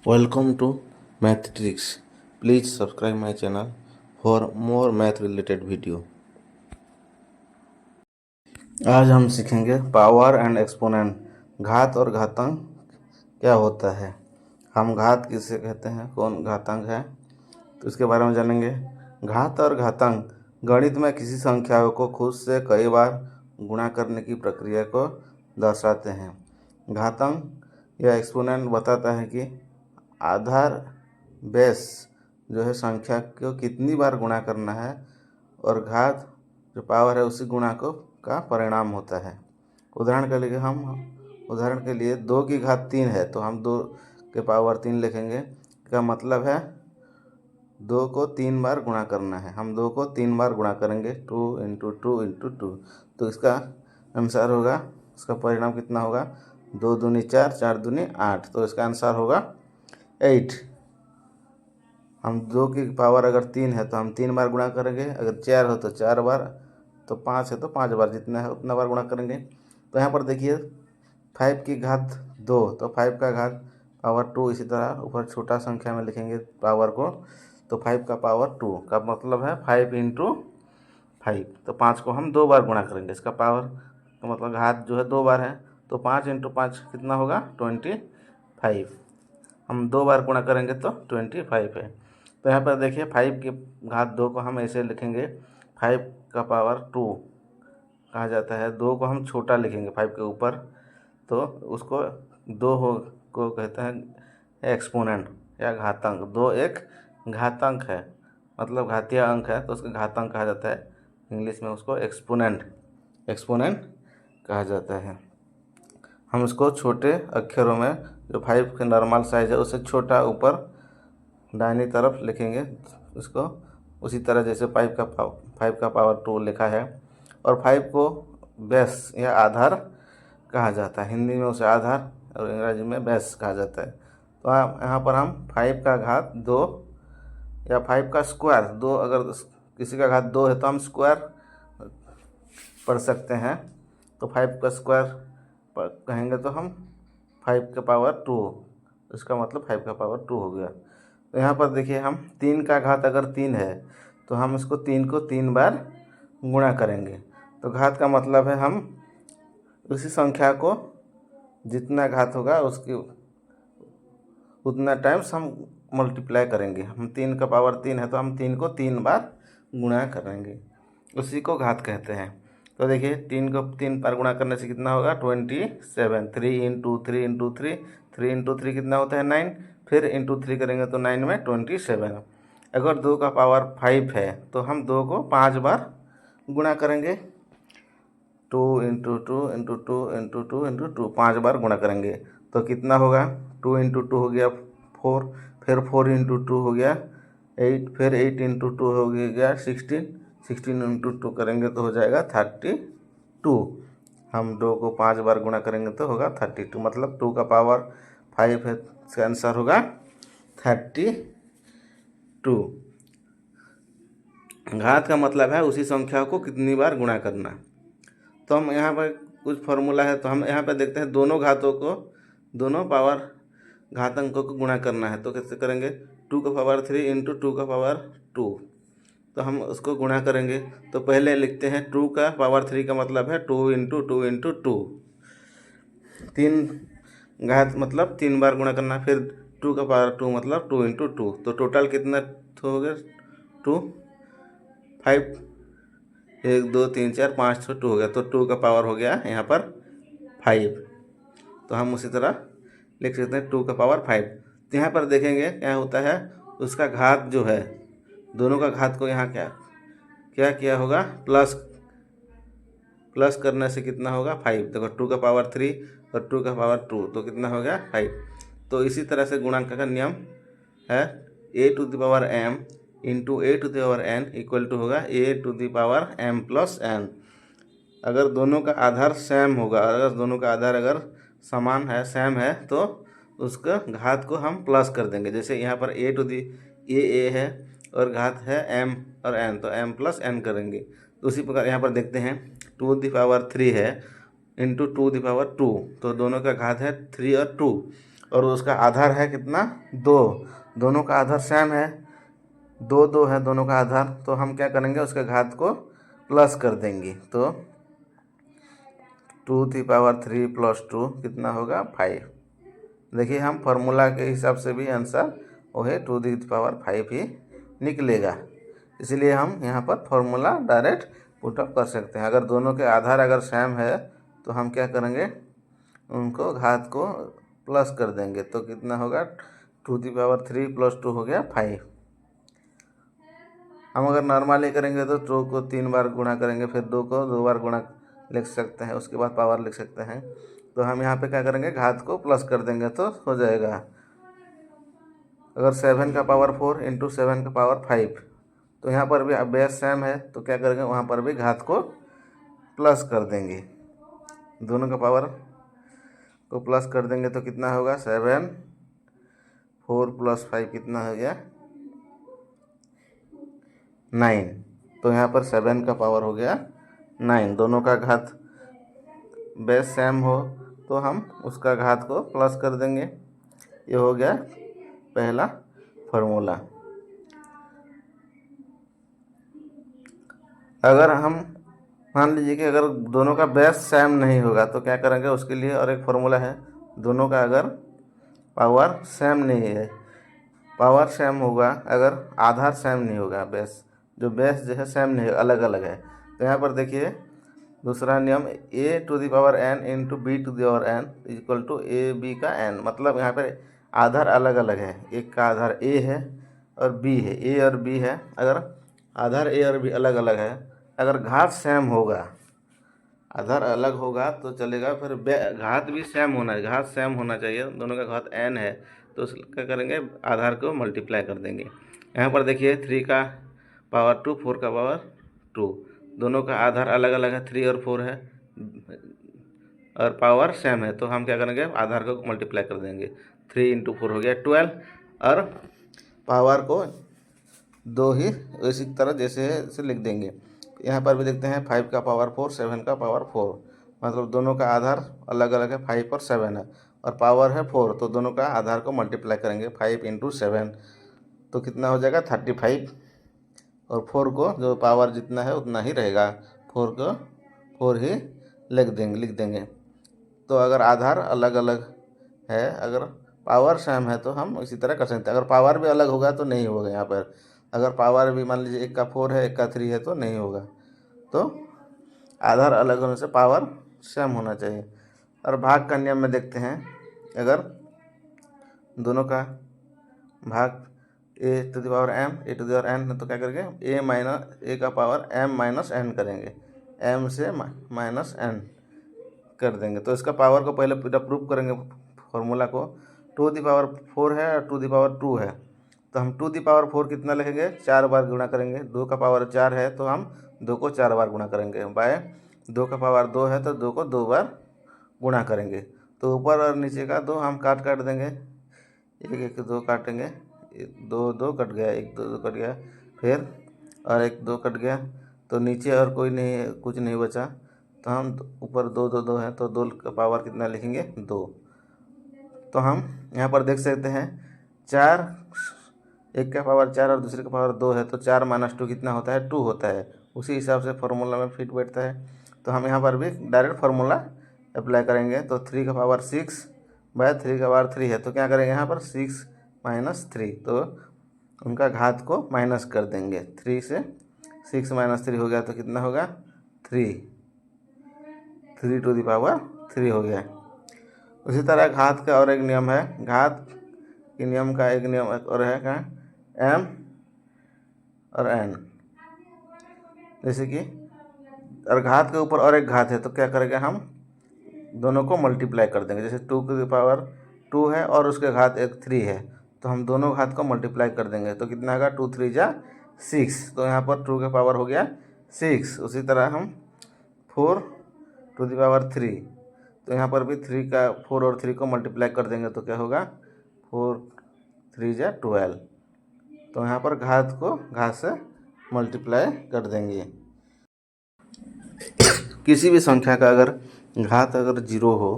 Welcome to Math Tricks. Please subscribe my channel for more math related video. आज हम सीखेंगे power and exponent, घात और घातांक क्या होता है, हम घात किसे कहते हैं, कौन घातांक है, तो इसके बारे में जानेंगे। घात और घातांक गणित में किसी संख्याओं को खुद से कई बार गुणा करने की प्रक्रिया को दर्शाते हैं। घातांक या एक्सपोनेंट बताता है कि आधार बेस जो है संख्या को कितनी बार गुणा करना है, और घात जो पावर है उसी गुणा को का परिणाम होता है। उदाहरण के लिए 2 की घात 3 है तो हम 2 के पावर 3 लिखेंगे। का मतलब है 2 को 3 बार गुणा करना है, हम 2 को 3 बार गुणा करेंगे, 2 इंटू 2 इंटू 2, तो इसका आंसर होगा, इसका परिणाम कितना होगा, 2 दूनी 4, 4 दूनी 8, तो इसका आंसर होगा 8। हम 2 की पावर अगर 3 है तो हम 3 बार गुणा करेंगे, अगर 4 हो तो 4 बार, तो 5 है तो 5 बार, जितना है उतना बार गुणा करेंगे। तो यहाँ पर देखिए 5 की घात 2, तो 5 का घात पावर 2, इसी तरह ऊपर छोटा संख्या में लिखेंगे पावर को, तो 5 का पावर 2 का मतलब है 5 इंटू 5, तो 5 को हम 2 बार गुणा करेंगे, इसका पावर का मतलब घात जो है 2 बार है, तो 5 इंटू 5 कितना होगा 25, हम 2 बार गुणा करेंगे तो 25 है। तो यहाँ पर देखिए 5 की घात 2 को हम ऐसे लिखेंगे, 5 का पावर 2 कहा जाता है, 2 को हम छोटा लिखेंगे 5 के ऊपर, तो उसको 2 को कहते हैं एक्सपोनेंट या घातांक। 2 एक घातांक है, मतलब घातीय अंक है, तो उसका घातांक कहा जाता है, इंग्लिश में उसको एक्सपोनेंट कहा जाता है। हम इसको छोटे अक्षरों में, जो 5 का नॉर्मल साइज है उससे छोटा ऊपर दाहिनी तरफ लिखेंगे इसको, उसी तरह जैसे 5 का पावर 2 लिखा है। और 5 को बेस या आधार कहा जाता है, हिंदी में उसे आधार और अंग्रेजी में बेस कहा जाता है। तो यहाँ पर हम 5 का घात 2 या 5 का स्क्वायर 2, अगर किसी का घात 2 है तो हम स्क्वायर पढ़ सकते हैं, तो 5 का स्क्वायर कहेंगे तो हम 5 का पावर 2, इसका मतलब 5 का पावर 2 हो गया। तो यहाँ पर देखिए हम 3 का घात अगर 3 है तो हम इसको 3 को 3 बार गुणा करेंगे, तो घात का मतलब है हम उसी संख्या को जितना घात होगा उसकी उतना टाइम्स हम मल्टीप्लाई करेंगे। हम 3 का पावर 3 है तो हम 3 को 3 बार गुणा करेंगे, उसी को घात कहते हैं। तो देखिए 3 को 3 बार गुणा करने से कितना होगा 27, 3 इंटू 3 इंटू 3, 3 इंटू 3 कितना होता है 9, फिर इंटू 3 करेंगे तो 9 में 27। अगर 2 का पावर 5 है तो हम 2 को 5 बार गुणा करेंगे, 2 इंटू 2 इंटू 2 इंटू 2 इंटू 2, 5 बार गुणा करेंगे, तो कितना होगा 2 इंटू 2 हो गया 4, फिर 4 इंटू 2 हो गया 8, फिर 8 इंटू 2 हो गया 16, 16 इंटू 2 करेंगे तो हो जाएगा 32। हम 2 को 5 बार गुणा करेंगे तो होगा 32, मतलब 2 का पावर 5 है, इसका आंसर होगा 32। घात का मतलब है उसी संख्या को कितनी बार गुणा करना। तो हम यहाँ पर कुछ फॉर्मूला है, तो हम यहाँ पर देखते हैं दोनों पावर घातांकों को गुणा करना है, तो कैसे करेंगे, 2 का पावर 3 इंटू 2 का पावर 2, तो हम उसको गुणा करेंगे। तो पहले लिखते हैं 2 का पावर 3 का मतलब है 2 इंटू 2 इंटू 2, 3 घात मतलब 3 बार गुणा करना, फिर 2 का पावर 2 मतलब 2 इंटू 2, तो टोटल कितना हो गया 2, 5, 1 2 3 4 5 6 2 हो गया, तो 2 का पावर हो गया यहाँ पर 5। तो हम उसी तरह लिख सकते हैं 2 का पावर 5। तो यहाँ पर देखेंगे क्या होता है, उसका घात जो है, दोनों का घात को यहाँ क्या क्या किया होगा, प्लस करने से कितना होगा 5। देखो 2 का पावर 3 और 2 का पावर 2, तो कितना हो गया 5। तो इसी तरह से गुणांक का नियम है, a to the power m into a to the power n equal to होगा a to the power m plus n। अगर दोनों का आधार सेम होगा, अगर दोनों का आधार अगर समान है, सेम है, तो उसका घात को हम प्लस कर देंगे। जैसे यहाँ पर a टू दी a है और घात है m और n, तो m प्लस n करेंगे। तो उसी प्रकार यहाँ पर देखते हैं 2 दी पावर 3 है इंटू 2 दी पावर 2, तो दोनों का घात है 3 और 2, और उसका आधार है कितना, 2। दोनों का आधार सेम है, 2 2 है दोनों का आधार, तो हम क्या करेंगे उसके घात को प्लस कर देंगे। तो 2³ 3 + 2 कितना होगा, 5। देखिए हम फार्मूला के हिसाब से भी आंसर वही 2⁵ ही निकलेगा, इसलिए हम यहाँ पर फार्मूला डायरेक्ट पुटअप कर सकते हैं। अगर दोनों के आधार अगर सेम है तो हम क्या करेंगे, उनको घात को प्लस कर देंगे। तो कितना होगा, 2³ 3 + 2 हो गया 5। हम अगर नॉर्मली करेंगे तो 2 को 3 बार गुणा करेंगे, फिर 2 को 2 बार गुणा लिख सकते हैं, उसके बाद पावर लिख सकते हैं। तो हम यहाँ पे क्या करेंगे, घात को प्लस कर देंगे तो हो जाएगा। अगर 7 का पावर 4 × 7 का पावर 5, तो यहाँ पर भी बेस सेम है, तो क्या करेंगे वहाँ पर भी घात को प्लस कर देंगे। दोनों का पावर को प्लस कर देंगे तो कितना होगा, 7 4 + 5 कितना हो गया, 9। तो यहाँ पर 7 का पावर हो गया 9। दोनों का घात बेस सेम हो तो हम उसका घात को प्लस कर देंगे। ये हो गया पहला फार्मूला। अगर हम मान लीजिए कि अगर दोनों का बेस सेम नहीं होगा तो क्या करेंगे, उसके लिए और एक फार्मूला है। दोनों का अगर पावर सेम नहीं है, पावर सेम होगा अगर आधार सेम नहीं होगा, बेस जो है सेम नहीं, अलग अलग है। तो यहाँ पर देखिए दूसरा नियम, a⁴n × b⁴n = ab का n, मतलब यहाँ पर आधार अलग अलग है। एक का आधार a है और b है, a और b है। अगर आधार a और b अलग अलग है, अगर घात सेम होगा, आधार अलग होगा तो चलेगा, फिर घात भी सेम होना है, घात सेम होना चाहिए। दोनों का घात n है तो क्या करेंगे, आधार को मल्टीप्लाई कर देंगे। यहाँ पर देखिए 3 का पावर 2 4 का पावर 2, दोनों का आधार अलग अलग है, 3 और 4 है और पावर सेम है, तो हम क्या करेंगे, आधार को मल्टीप्लाई कर देंगे। 3 × 4 हो गया 12 और पावर को 2 ही इसी तरह जैसे है इसे लिख देंगे। यहाँ पर भी देखते हैं 5 का पावर 4 7 का पावर 4, मतलब दोनों का आधार अलग अलग है, 5 और 7 है और पावर है 4, तो दोनों का आधार को मल्टीप्लाई करेंगे। 5 × 7 तो कितना हो जाएगा, 35 और 4 को जो पावर जितना है उतना ही रहेगा, 4 को 4 ही लिख देंगे। तो अगर आधार अलग अलग है, अगर पावर सेम है तो हम इसी तरह कर सकते हैं। अगर पावर भी अलग होगा तो नहीं होगा। यहाँ पर अगर पावर भी मान लीजिए एक का 4 है एक का 3 है तो नहीं होगा। तो आधार अलग होने से पावर सेम होना चाहिए। और भाग का नियम में देखते हैं, अगर दोनों का भाग a⁴m तो क्या करेंगे, a का पावर m-n करेंगे, m से -n कर देंगे। तो इसका पावर को पहले पूरा प्रूफ करेंगे फार्मूला को। 2⁴ है और 2⁴ है, तो हम 2⁴ कितना लिखेंगे, 4 बार गुणा करेंगे। 2 का पावर 4 है तो हम 2 को 4 बार गुणा करेंगे, बाय 2 का पावर 2 है तो 2 को 2 बार गुणा करेंगे। तो ऊपर और नीचे का 2 हम काट देंगे, 1 1 2 काटेंगे, 2 2 कट गया, 1 2 2 कट गया, फिर और 1 2 कट गया, तो नीचे और कोई नहीं, कुछ नहीं बचा। तो हम ऊपर 2 2 2 है तो 2 का पावर कितना लिखेंगे, 2। तो हम यहाँ पर देख सकते हैं 4, एक का पावर 4 और दूसरे का पावर 2 है, तो 4 - 2 कितना होता है, 2 होता है। उसी हिसाब से फार्मूला में फिट बैठता है। तो हम यहाँ पर भी डायरेक्ट फार्मूला अप्लाई करेंगे। तो 3 का पावर 6 बाय 3 का पावर 3 है, तो क्या करेंगे यहाँ पर 6 - 3, तो उनका घात को माइनस कर देंगे। 3 से 6 - 3 हो गया तो कितना होगा, 3 3³ हो गया। उसी तरह घात का और एक नियम है, घात के नियम का एक नियम और है क्या, m और n। जैसे कि और घात के ऊपर और एक घात है तो क्या करेंगे, हम दोनों को मल्टीप्लाई कर देंगे। जैसे 2 है और उसके घात एक 3 है, तो हम दोनों घात को मल्टीप्लाई कर देंगे। तो कितना होगा, 2 3 जा 6, तो यहाँ पर 2 का पावर हो गया 6। उसी तरह हम 4⁵, तो यहाँ पर भी 4 और 3 को मल्टीप्लाई कर देंगे तो क्या होगा, 4 3 जा 12। तो यहाँ पर घात को घात से मल्टीप्लाई कर देंगे। किसी भी संख्या का अगर घात अगर 0 हो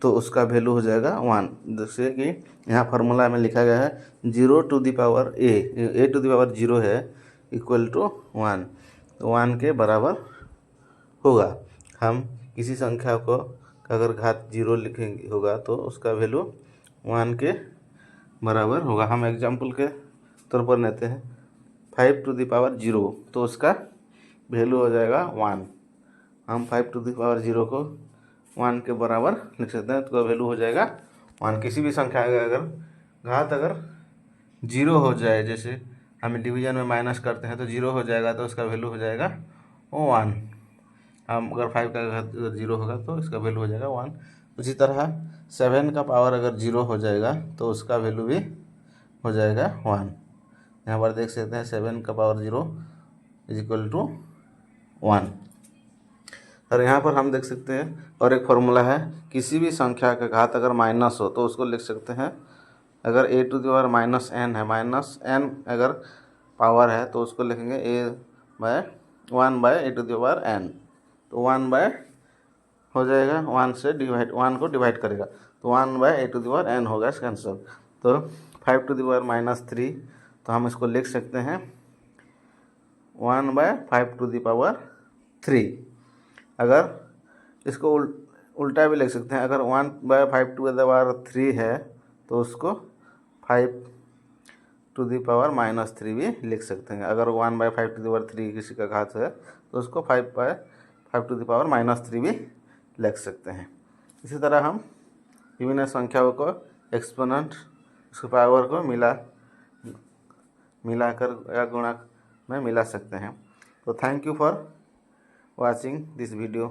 तो उसका वैल्यू हो जाएगा 1। जैसे कि यहाँ फार्मूला में लिखा गया है 0 to the power a to the power 0 है इक्वल टू 1, तो 1 के बराबर होगा। हम किसी संख्या को अगर घात 0 लिखेंगे होगा तो उसका वैल्यू 1 के बराबर होगा। हम एग्जाम्पल के तौर पर लेते हैं 5 टू द पावर 0, तो उसका वैल्यू हो जाएगा 1। हम 5 टू द पावर 0 को 1 के बराबर लिख सकते हैं, तो वैल्यू हो जाएगा 1। किसी भी संख्या का अगर 0 हो जाए, जैसे हम डिवीजन में माइनस करते हैं तो 0 हो जाएगा, तो उसका वैल्यू हो जाएगा 1। हम अगर 5 का घात 0 होगा तो इसका वैल्यू हो जाएगा 1। उसी तरह 7 का पावर अगर 0 हो जाएगा तो उसका वैल्यू भी हो जाएगा 1। यहाँ पर देख सकते हैं 7 का पावर 0 इज इक्वल टू 1। और यहाँ पर हम देख सकते हैं और एक फॉर्मूला है, किसी भी संख्या का घात अगर माइनस हो तो उसको लिख सकते हैं, अगर a to the power minus n है, माइनस एन अगर पावर है तो उसको लिखेंगे a by 1 by a to the power n, तो 1 बाय हो जाएगा 1 से डिवाइड, 1 को डिवाइड करेगा तो 1 by a to the power n होगा इसका आंसर। तो 5 टू द पावर माइनस 3, तो हम इसको लिख सकते हैं 1 बाय 5 टू द पावर 3। अगर इसको उल्टा भी लिख सकते हैं, अगर 1 बाय 5 टू द पावर 3 है तो उसको 5 टू द पावर माइनस 3 भी लिख सकते हैं। अगर 1 बाय 5 टू द पावर 3 किसी का घात है तो उसको 5 by 5 to the power minus 3 भी लिख सकते हैं। इसी तरह हम विभिन्न संख्याओं को एक्सपोनेंट उसके पावर को मिलाकर या गुणा में मिला सकते हैं। तो thank you for watching this video।